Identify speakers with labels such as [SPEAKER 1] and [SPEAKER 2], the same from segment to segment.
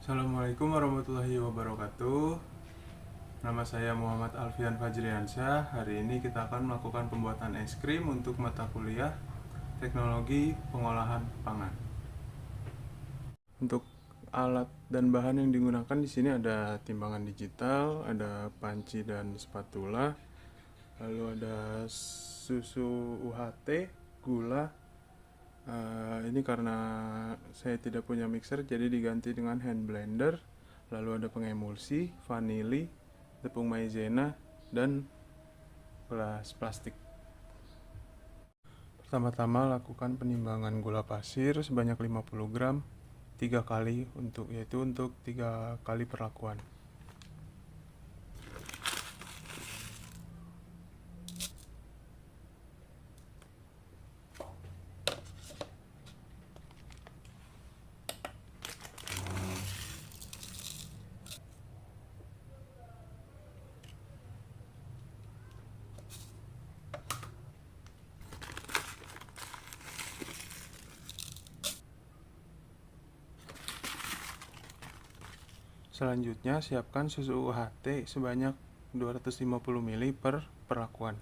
[SPEAKER 1] Assalamualaikum warahmatullahi wabarakatuh. Nama saya Muhammad Alfian Fajriansyah. Hari ini kita akan melakukan pembuatan es krim untuk mata kuliah Teknologi Pengolahan Pangan. Untuk alat dan bahan yang digunakan di sini ada timbangan digital, ada panci dan spatula, lalu ada susu UHT, gula. Ini karena saya tidak punya mixer, jadi diganti dengan hand blender. Lalu ada pengemulsi, vanili, tepung maizena, dan gelas plastik. Pertama-tama lakukan penimbangan gula pasir sebanyak 50 gram 3 kali yaitu untuk 3 kali perlakuan. Selanjutnya, siapkan susu UHT sebanyak 250 ml per perlakuan.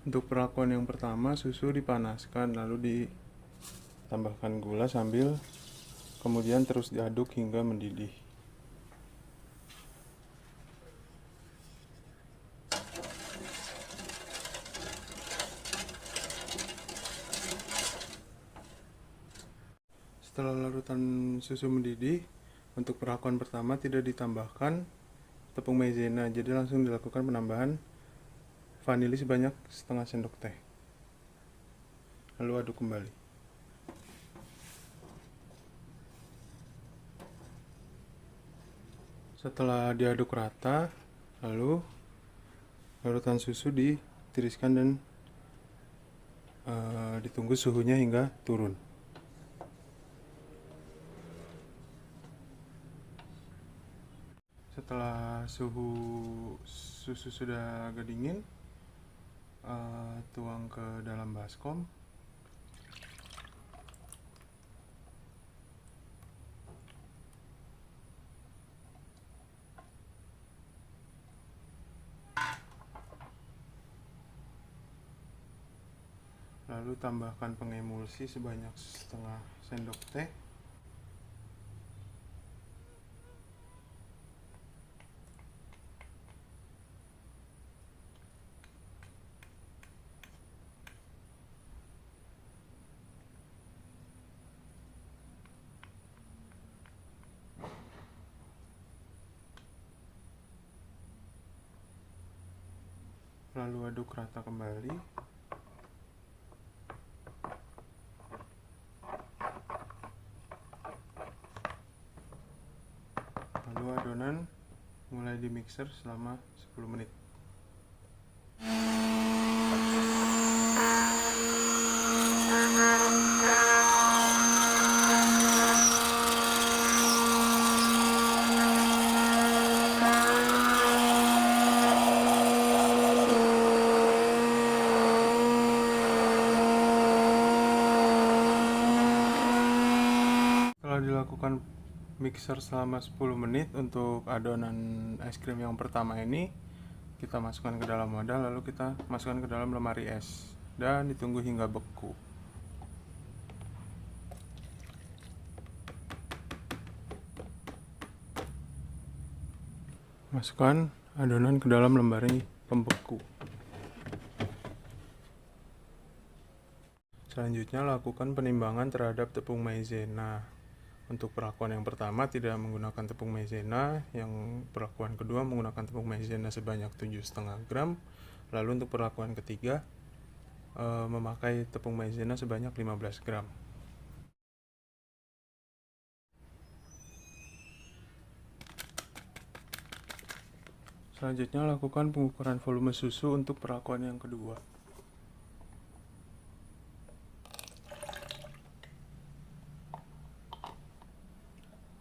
[SPEAKER 1] Untuk perlakuan yang pertama, susu dipanaskan lalu ditambahkan gula sambil kemudian terus diaduk hingga mendidih. Setelah larutan susu mendidih, untuk perlakuan pertama tidak ditambahkan tepung maizena, jadi langsung dilakukan penambahan vanili sebanyak setengah sendok teh. Lalu aduk kembali. Setelah diaduk rata, lalu larutan susu ditiriskan dan ditunggu suhunya hingga turun. Setelah susu sudah agak dingin, tuang ke dalam baskom. Lalu tambahkan pengemulsi sebanyak setengah sendok teh. Lalu aduk rata kembali. Lalu adonan mulai di mixer selama 10 menit. Setelah dilakukan mixer selama 10 menit untuk adonan es krim yang pertama ini, kita masukkan ke dalam wadah, lalu kita masukkan ke dalam lemari es dan ditunggu hingga beku. Masukkan adonan ke dalam lemari pembeku. Selanjutnya lakukan penimbangan terhadap tepung maizena. Untuk perlakuan yang pertama tidak menggunakan tepung maizena, yang perlakuan kedua menggunakan tepung maizena sebanyak 7,5 gram. Lalu untuk perlakuan ketiga memakai tepung maizena sebanyak 15 gram. Selanjutnya lakukan pengukuran volume susu untuk perlakuan yang kedua.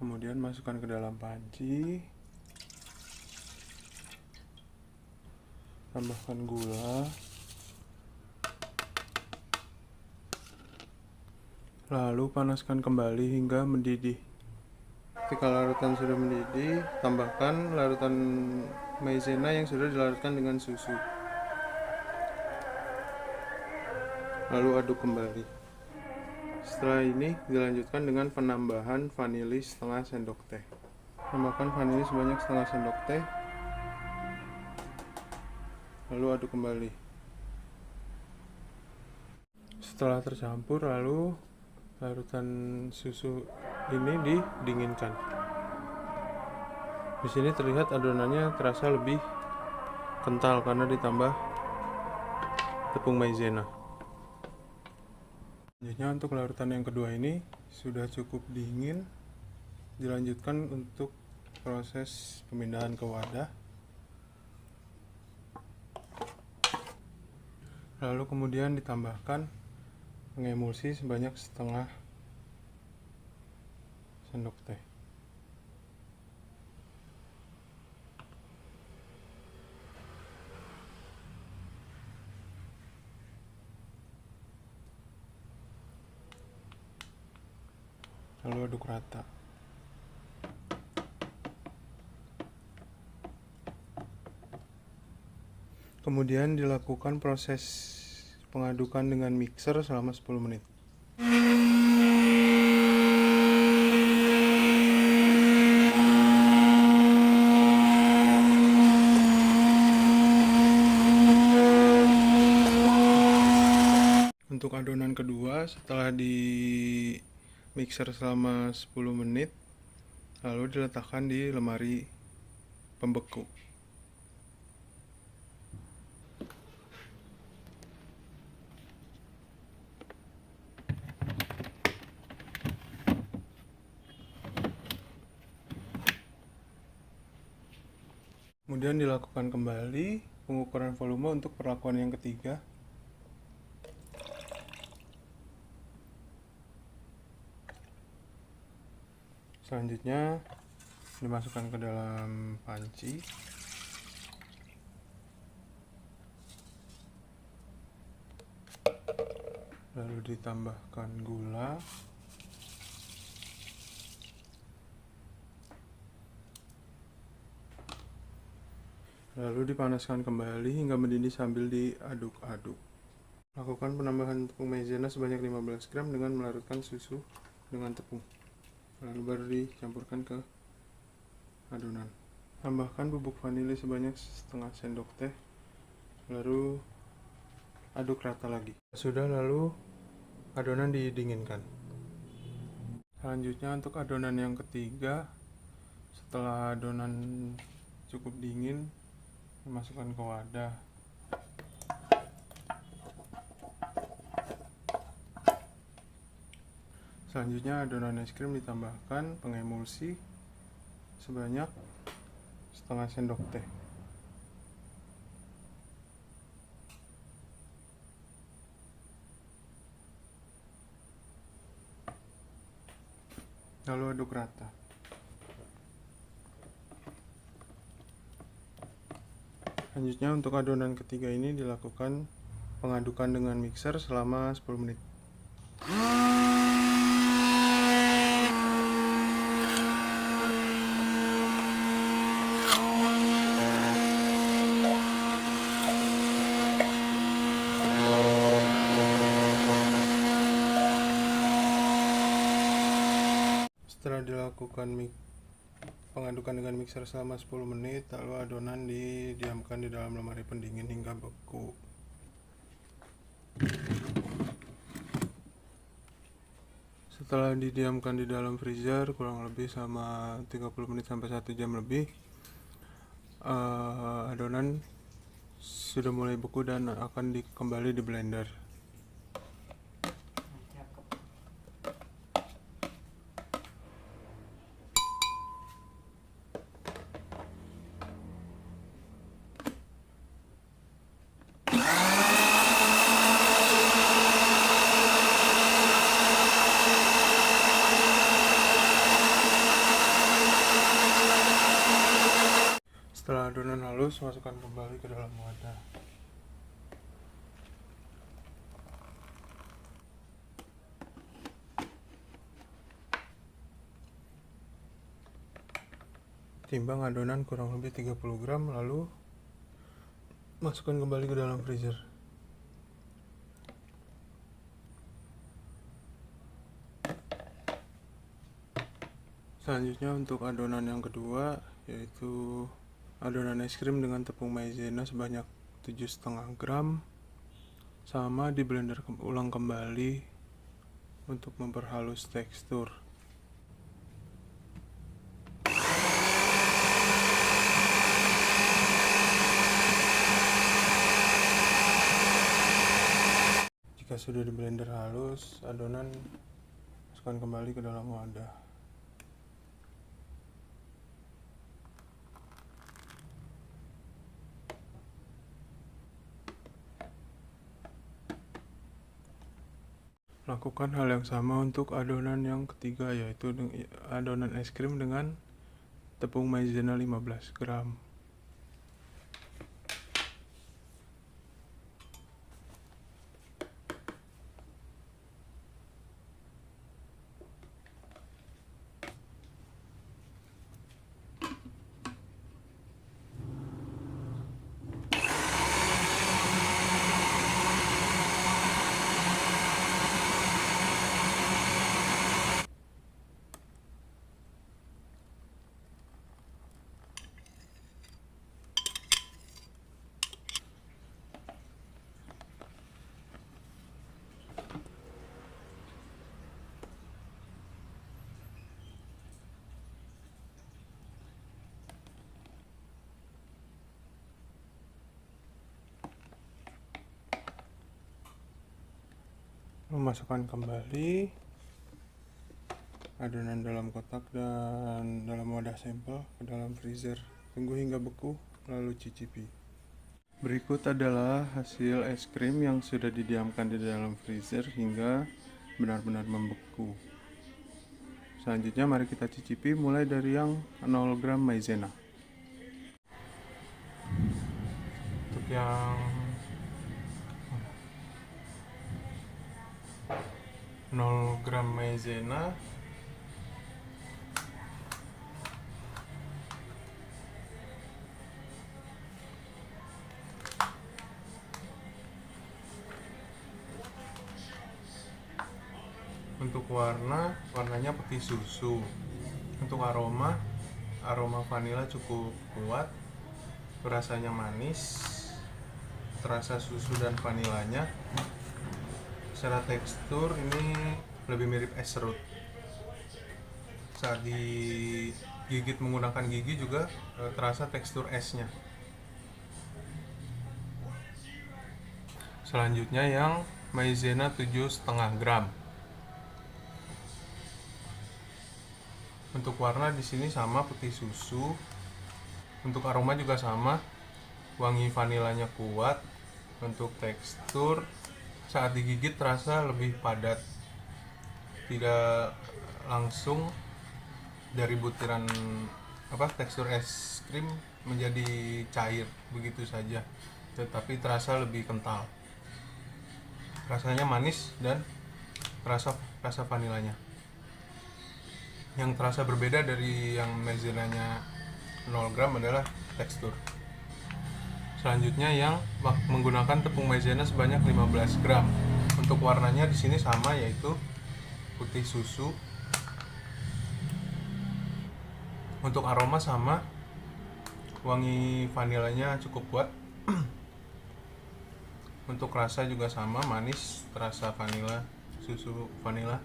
[SPEAKER 1] Kemudian masukkan ke dalam panci. Tambahkan gula, lalu panaskan kembali hingga mendidih. Ketika larutan sudah mendidih, tambahkan larutan maizena yang sudah dilarutkan dengan susu, lalu aduk kembali. Setelah ini dilanjutkan dengan penambahan vanili setengah sendok teh. Tambahkan vanili sebanyak setengah sendok teh, lalu aduk kembali. Setelah tercampur, lalu larutan susu ini didinginkan. Di sini terlihat adonannya terasa lebih kental karena ditambah tepung maizena. Selanjutnya untuk larutan yang kedua ini sudah cukup dingin, dilanjutkan untuk proses pemindahan ke wadah. Lalu kemudian ditambahkan pengemulsi sebanyak setengah sendok teh. Lalu aduk rata. Kemudian dilakukan proses pengadukan dengan mixer selama 10 menit. Untuk adonan kedua, setelah di mixer selama 10 menit, lalu diletakkan di lemari pembeku. Kemudian dilakukan kembali pengukuran volume untuk perlakuan yang ketiga. Selanjutnya dimasukkan ke dalam panci. Lalu ditambahkan gula. Lalu dipanaskan kembali hingga mendidih sambil diaduk-aduk. Lakukan penambahan tepung maizena sebanyak 15 gram dengan melarutkan susu dengan tepung. Lalu baru dicampurkan ke adonan. Tambahkan bubuk vanili sebanyak setengah sendok teh, lalu aduk rata lagi. Sudah, lalu adonan didinginkan. Selanjutnya untuk adonan yang ketiga, setelah adonan cukup dingin, dimasukkan ke wadah. Selanjutnya adonan es krim ditambahkan pengemulsi sebanyak setengah sendok teh. Lalu aduk rata. Selanjutnya untuk adonan ketiga ini dilakukan pengadukan dengan mixer selama 10 menit. Setelah dilakukan pengadukan dengan mixer selama 10 menit, lalu adonan didiamkan di dalam lemari pendingin hingga beku. Setelah didiamkan di dalam freezer kurang lebih sama 30 menit sampai 1 jam lebih, adonan sudah mulai beku dan akan kembali di blender. Setelah adonan halus, halus, masukkan kembali ke dalam wadah. Timbang adonan kurang lebih 30 gram, lalu masukkan kembali ke dalam freezer. Selanjutnya untuk adonan yang kedua, yaitu adonan es krim dengan tepung maizena sebanyak 7,5 gram, sama di blender ulang kembali untuk memperhalus tekstur. Jika sudah di blender halus, adonan masukkan kembali ke dalam wadah. Lakukan hal yang sama untuk adonan yang ketiga, yaitu adonan es krim dengan tepung maizena 15 gram. Memasukkan kembali adonan dalam kotak dan dalam wadah sampel ke dalam freezer. Tunggu hingga beku, lalu cicipi. Berikut adalah hasil es krim yang sudah didiamkan di dalam freezer hingga benar-benar membeku. Selanjutnya mari kita cicipi mulai dari yang 0 gram maizena. Untuk yang 0 gram maizena untuk warnanya putih susu. Untuk aroma vanila cukup kuat, rasanya manis, terasa susu dan vanilanya. Secara tekstur ini lebih mirip es serut. Saat digigit menggunakan gigi juga terasa tekstur esnya. Selanjutnya yang maizena 7,5 gram. Untuk warna di sini sama, putih susu. Untuk aroma juga sama, wangi vanilanya kuat. Untuk tekstur saat digigit terasa lebih padat, tidak langsung dari butiran tekstur es krim menjadi cair begitu saja, tetapi terasa lebih kental. Rasanya manis dan rasa vanilanya. Yang terasa berbeda dari yang maizenanya 0 gram adalah tekstur. Selanjutnya yang menggunakan tepung maizena sebanyak 15 gram. Untuk warnanya di sini sama, yaitu putih susu. Untuk aroma sama, wangi vanilanya cukup kuat. Untuk rasa juga sama, manis, terasa vanila, susu vanila.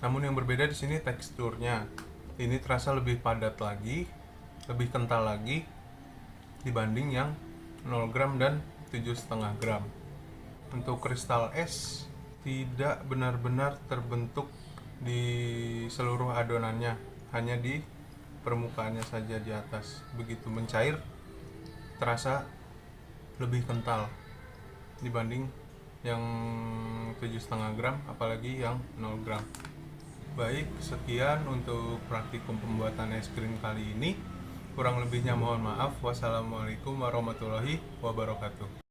[SPEAKER 1] Namun yang berbeda di sini teksturnya. Ini terasa lebih padat lagi, lebih kental lagi dibanding yang 0 gram dan 7,5 gram. Untuk kristal es tidak benar-benar terbentuk di seluruh adonannya, hanya di permukaannya saja di atas. Begitu mencair terasa lebih kental dibanding yang 7,5 gram, apalagi yang 0 gram. Baik, sekian untuk praktikum pembuatan es krim kali ini. Kurang lebihnya mohon maaf. Wassalamualaikum warahmatullahi wabarakatuh.